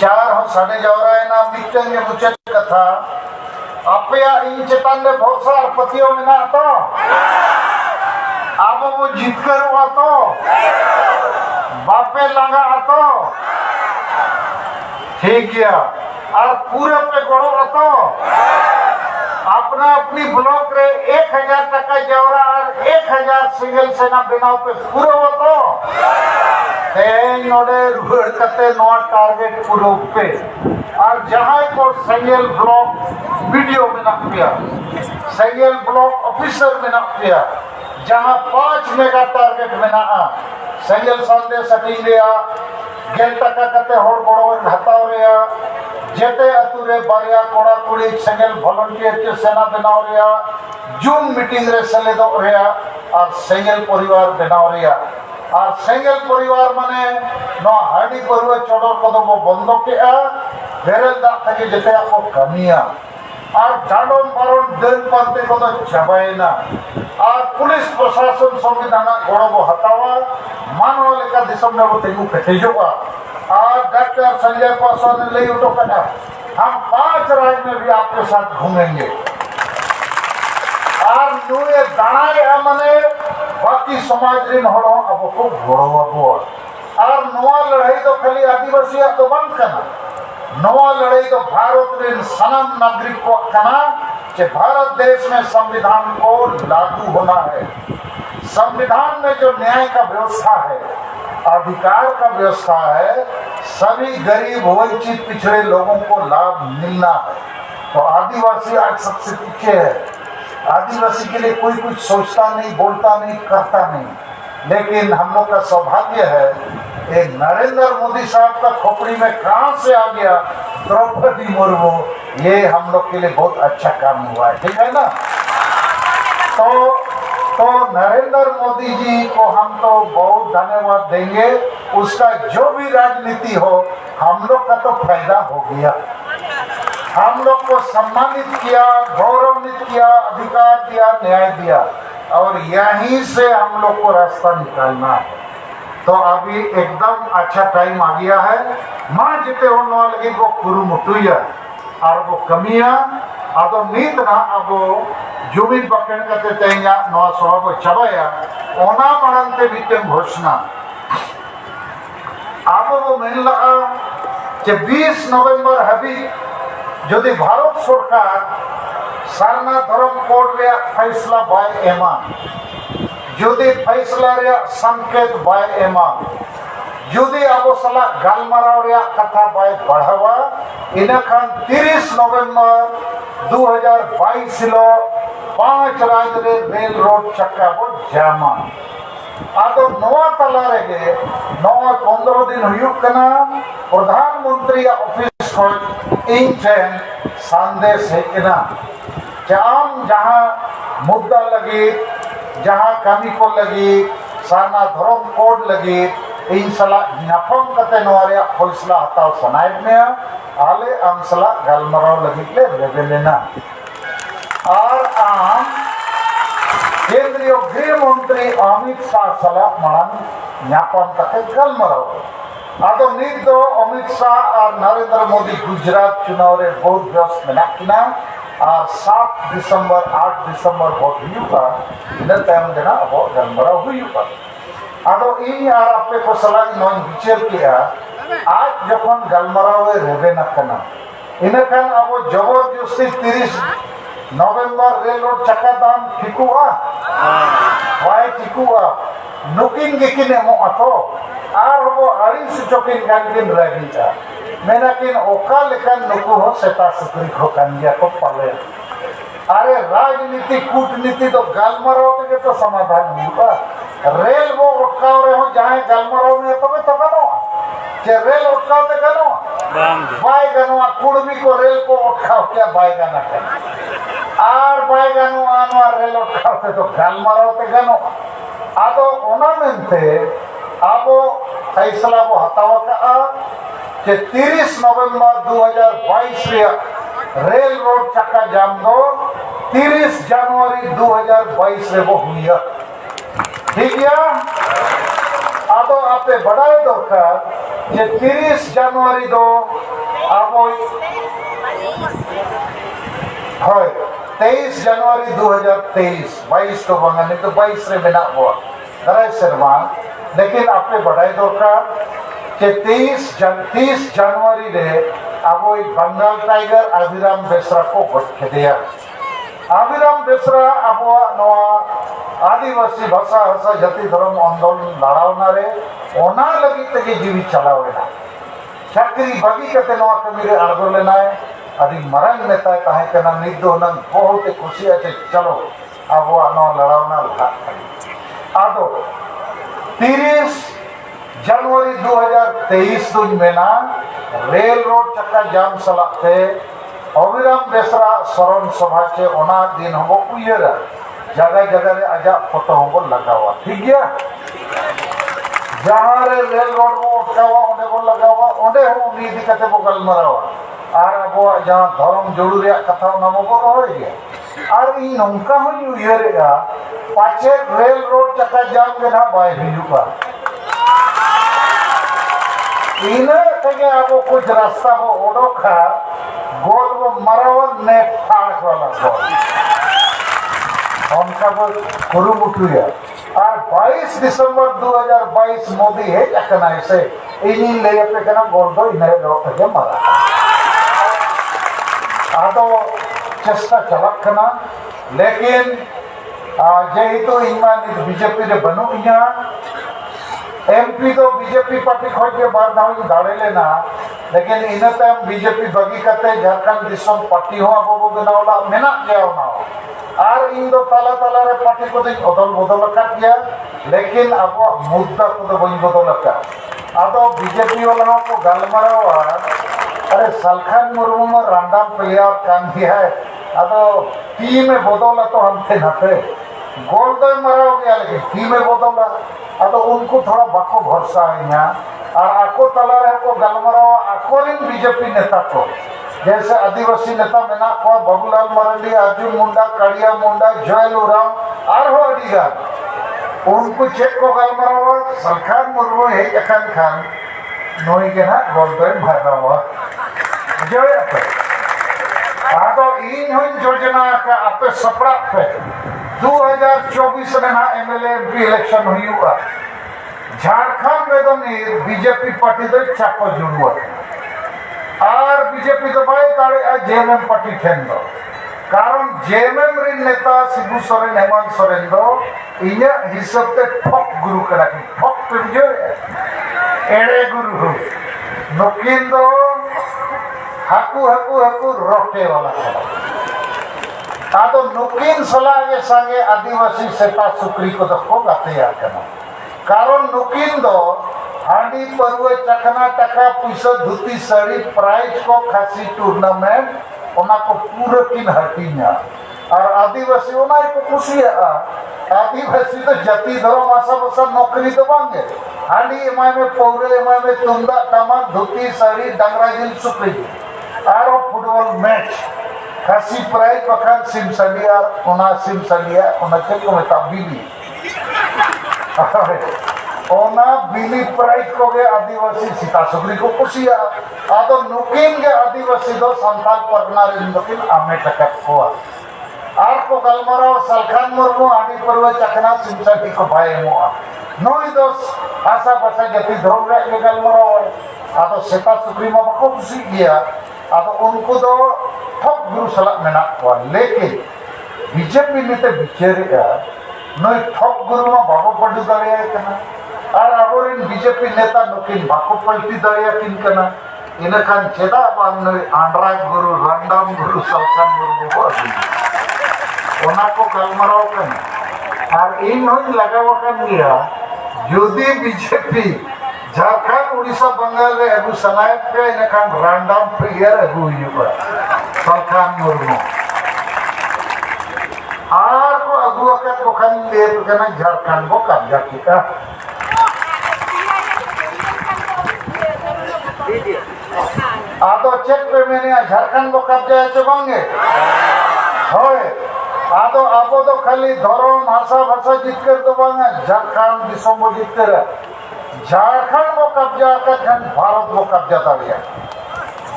चार हो साढ़े जावरा मिट्टन के मुचाद कथा अपया इन चेतन रे भरोसा और पतियों में ना तो आप वो जीत कर हुआ तो बापे लगा तो ठीक गया और पूरे पे गड़ो तो अपना अपनी ब्लॉक रे 1000 टका जावरा और 1000 सिंगल सेना बनाओ पे पूरे हो तो नोडे रुड़ कते नोआ टारगेट पूरे पे और जहां को सिंगल ब्लॉक वीडियो में ना किया सिंगल ब्लॉक ऑफिसर में ना किया जहां 5 मेगा टारगेट में ना सिंगल संदेश सटिंग रिया गेल टका कते होड़ बड़ो हताव रिया जेते अतुरे बारिया कोड़ा कुड़ी सिंगल वॉलंटियर के सेना बनाव रिया जूम मीटिंग रे सेलेदो रिया और सिंगल परिवार बनाव रिया और सिंगल परिवार माने नो हाडी परिवार चोडर को वो बंद के बेरल दा तके जेते आपको कमिया और जाडोन पारोन दिन पाते को तो चबाइना और पुलिस प्रशासन संविधान गड़ो वो हतावा मानव लेका दिसम ने वो तेगु कटेजोगा और डॉक्टर संजय पासवान ने ले उठो कटा हम 5 राज्य में भी आपके साथ घूमेंगे और नुए दाना मने बाकी समाज रे हड़ो अब को गड़ो अब और नवा लड़ाई तो खाली आदिवासी तो बंद करना नवा लड़ाई तो भारत रे सनम नागरिक को करना कि भारत देश में संविधान को लागू होना है संविधान में जो न्याय का व्यवस्था है अधिकार का व्यवस्था है सभी गरीब वंचित पिछड़े लोगों को लाभ मिलना है तो आदिवासी आज सबसे पीछे है आदिवासी के लिए कोई कुछ सोचता नहीं बोलता नहीं करता नहीं लेकिन हम लोग का सौभाग्य है एक नरेंद्र मोदी साहब का खोपड़ी में कहां से आ गया द्रौपदी मुर्मू ये हम लोग के लिए बहुत अच्छा काम हुआ है ठीक है ना तो नरेंद्र मोदी जी को हम तो बहुत धन्यवाद देंगे उसका जो भी राजनीति हो हम लोग का तो फायदा हो गया हम लोग को सम्मानित किया गौरवान्वित किया अधिकार दिया न्याय दिया और यहीं से हम लोग को रास्ता निकालना है तो अभी एकदम अच्छा टाइम आ गया है माँ जिते होने वाले वो कुरुमुटुया और वो कमिया अदो नीत ना अब जुमिन बकन करते तेंगा नवा स्वभाव चबाया ओना मानते बीते घोषणा अब वो मिल कि 20 नवंबर हबी यदि भारत सरकार सारना धर्म कोड रे फैसला बाय एमा यदि फैसला रे संकेत बाय एमा यदि अब सला गालमाराव रे कथा बाय बढ़ावा इना खान 30 नवंबर 2022 लो 5 राज्य रे रेल रोड चक्का वो जामा आदो नवा तला रे नवा 15 दिन हुयुक कना प्रधानमंत्री ऑफिस को इन चैन संदेश है कना जाम जहां मुद्दा लगी जहां कमी को लगी सारना धर्म कोड लगी इन सला न्याफम कते नवारे फैसला हताव सनाइब में आले आम सला गालमराव लगी ले रेबेलेना और आम केंद्रीय गृह मंत्री अमित शाह सला मांग न्याफम कते गालमराव आदो नीत दो अमित शाह और नरेंद्र मोदी गुजरात चुनाव रे बहुत व्यस्त मेना किना और 7 दिसंबर 8 दिसंबर बहुत हुआ इन टाइम देना अब गालमराव हुआ आदो इन और आपे को सलाह नॉन विचार किया आज जखन गालमराव रेबे ना कना इन खान अब जबरदस्ती 30 नवंबर रेल रोड चक्का दाम ठिकुआ वाय ठिकुआ नुकिन गिकिन एमो अतो आर वो 28 चोकिन गानकिन रहिता मेनाकिन ओका लेखन नुकु हो सेता सुकरी को कानिया को पाले अरे राजनीति कूटनीति तो गालमराव के तो समाधान हुआ रेल वो उठकाव रहे हो जहां गालमराव में तो गनो के रेल उठकाव ते गनो बाय गनो कुड़मी को रेल को उठकाव क्या बाय गना कर आर बाय गनो आनो रेल उठकाव ते तो गालमराव ते गनो आदो ओना मेनते आबो फैसला को हटावा का कि 30 नवंबर 2022 रे रेल रोड चक्का जाम दो 30 जनवरी 2022 रे वो हुई ठीक है आदो आपे बड़ाई दरकार जे 30 जनवरी दो आबो होय 23 जनवरी 2023 22 तो बांगा नहीं तो 22 रे मेना हुआ दराय शर्मा लेकिन आपे बड़ाई दरकार जे 30 जनवरी रे आबो बंगाल टाइगर अभिराम बेसरा को गट खेदिया अभिराम बेसरा आबो नवा आदिवासी भाषा भाषा जाति धर्म आंदोलन लड़ावना रे ओना लगी तके जीवी चलावेना चाकरी बागी कते नवा कमी रे अड़गो लेनाय अभी मरंग नेता ताहे कना नित दो नंग बहुत खुशी आछे चलो आबो नवा लड़ावना लहा आदो 30 जनवरी 2023 दुन मेना रेल रोड चक्का जाम सलाते अभिराम बेसरा शरण सभा के ओना दिन हम उयरा जगह जगह रे आजा फोटो हम लगावा ठीक गया जहां रे रेल रोड को उठावा ओंडे को लगावा ओंडे हम उनी इदी कते बो गलमरावा आर अब जहां धर्म जोड़ू रे कथा ना बो होय गया आर इ नंका हो उयरेगा पाछे रेल रोड चक्का जाम के ना बाय हिजुका इने तके अब कुछ रास्ता को ओडोखा गोल वो मरावन ने फाड़ वाला गोल उनका वो कुरुमुटुया और 22 दिसंबर 2022 मोदी है चकना ऐसे इन्हीं ले पे कना गोल दो इन्हें लोग के मारा आदो चेष्टा चलक कना लेकिन जेहितु इमान बीजेपी रे बनु इया एमपी तो बीजेपी पार्टी खोज के बार दाव दाड़े लेना लेकिन इना तम बीजेपी बगी कते झारखंड दिसम पार्टी हो अब बनावला मेना गया ना और इन दो ताला ताला रे पार्टी को दिन बदल बदल कर दिया लेकिन अब मुद्दा को तो बनी बदल का आदो बीजेपी वाला को गालमरावा अरे सलखान मुर्मू में रांडाम प्लेयर काम किया है आदो टीम में बदल तो हमसे नथे गोल तो मराव गया लेकिन टीम में बदल आदो उनको थोड़ा बाको भरोसा है यहाँ और आको तला रे को गालमरावा आकोरिन बीजेपी नेता को जैसे आदिवासी नेता मेना को बाबूलाल मरांडी अर्जुन मुंडा कड़िया मुंडा जयल उराव और हो अडिगा उनको चेक को गालमरावा सरकार मुर्मू है अखन खान नोई के ना गोलदोय भरनावा जय अपे आदो इन होन योजना का अपे सपड़ा पे 2024 में ना एमएलए एमपी इलेक्शन हुआ झारखंड में तो बीजेपी पार्टी तो चाको जुड़ुआ और बीजेपी तो बाय ताड़े जेएमएम पार्टी ठेन दो कारण जेएमएम रे नेता शिबू सोरेन हेमंत सोरेन दो इया हिसाब ते ठक गुरु करा की ठक पे जो एड़े गुरु हो नुकिन दो हाकू हाकू हाकू रोटे वाला आदो नुकिन सलागे संगे आदिवासी सेता सुक्री को दखो गाते आकना कारण नुकिन दो हांडी परवे चखना टका पैसा धुती साड़ी प्राइज को खासी टूर्नामेंट ओना को पूरा किन हटिना और आदिवासी ओना को खुशिया आदिवासी तो जाति धर्म आशा बसा नौकरी तो बांगे हांडी एमाय में पौरे एमाय में तुंदा टमाक धुती साड़ी डंगरा जिल सुक्री और फुटबॉल मैच खासी प्राइज बखान सिमसलिया ओना चेक को मेता बिली ओना बिली प्राइज को गे आदिवासी सीता सुग्री को कुशिया आदो नुकिन गे आदिवासी दो संताल परगना रे नुकिन आमे टकट कोआ आर को गलमरा सलखान मुर्मू आडी परवे चकना सिमसली को भाई मोआ नोई दोस आशा बसा जति धर्म रे गलमरा आदो सीता सुग्री मा को कुशी गया आदो उनको दो ठक गुरु सला मेना को लेकिन बीजेपी नेते बिचेरेगा नोई ठक गुरु मा बाबू पड़ी दाड़िया कना और अबोरिन बीजेपी नेता नुकिन बाको पलटी दाड़िया किन कना इना खान चेदा बांग नोई आंड्रा गुरु रंडाम गुरु सलखान गुरु को ओना को गलमराव कना और इन होई लगाव कन गया यदि बीजेपी झारखंड उड़ीसा बंगाल रे अगु सनायत पे इना खान रंडाम प्लेयर अगु हुआ सलखान मुर्मू आर को अगु अकत को खान ले कना झारखंड को कब्जा किया आदो चेक पे मैंने झारखंड को कब्जा है बांगे होए आदो आबो तो खाली धर्म भाषा भाषा जितकर तो बांगे झारखंड दिसम जितकर झारखंड को कब्जा कर भारत को कब्जा दाड़िया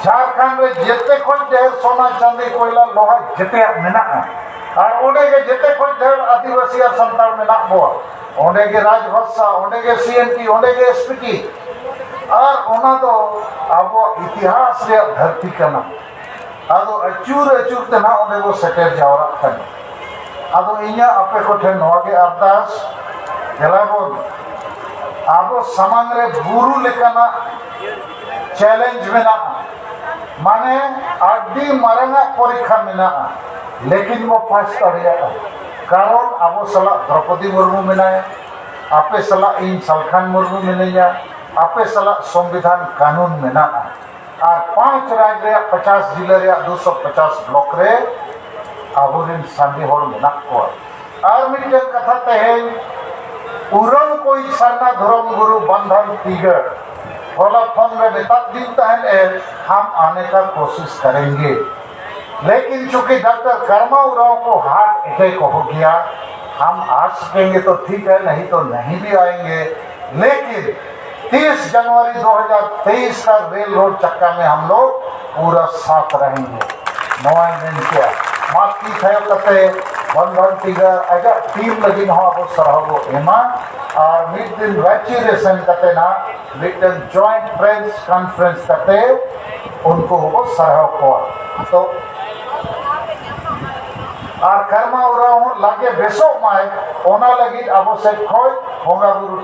झारखंड में जिते खन ढेर सोना चांदी कोयला लोहा जिते मेना और ओंडे के जिते खन ढेर आदिवासी और संताल मेना बो ओंडे के राजभाषा ओंडे के सीएनटी ओंडे के एसपीटी और ओना तो अब इतिहास रे धरती कना आदो अचूर अचूर तना ओंडे को सेटेर जावरा कन आदो इन्या आपे को ठे नोआ के अरदास जलाबोन आबो समांग रे बुरु लेकाना चैलेंज मेना माने आदि मारंगा परीक्षा मेना लेकिन वो पास करिया कारण आबो सला द्रौपदी मुर्मू मेनाया आपे सला इन सलखान मुर्मू मेनाया आपे सला संविधान कानून मेना और 5 राज्य 50 जिला रे 250 ब्लॉक रे आबोरिन सांदी होर मेना को और मिटन कथा तहेन उरम कोई सरना धर्म गुरु बंधन तिगर होला फोन में बेता दिन तहन हम आने का कोशिश करेंगे लेकिन चूंकि डॉक्टर कर्मा उराव को हार्ट अटैक हो गया हम आ सकेंगे तो ठीक है नहीं तो नहीं भी आएंगे लेकिन 30 जनवरी 2023 का रेल रोड चक्का में हम लोग पूरा साथ रहेंगे नवाइन किया मात की थे कते बंधन तिगर अगर टीम लगी हो अब सरहबो एमा और मिड दिन वैक्सीनेशन कते ना मिडन जॉइंट प्रेस कॉन्फ्रेंस कते उनको वो सरह को तो और कर्मा उरा लागे बेसो माय ओना लगी अब से खोय होगा गुरु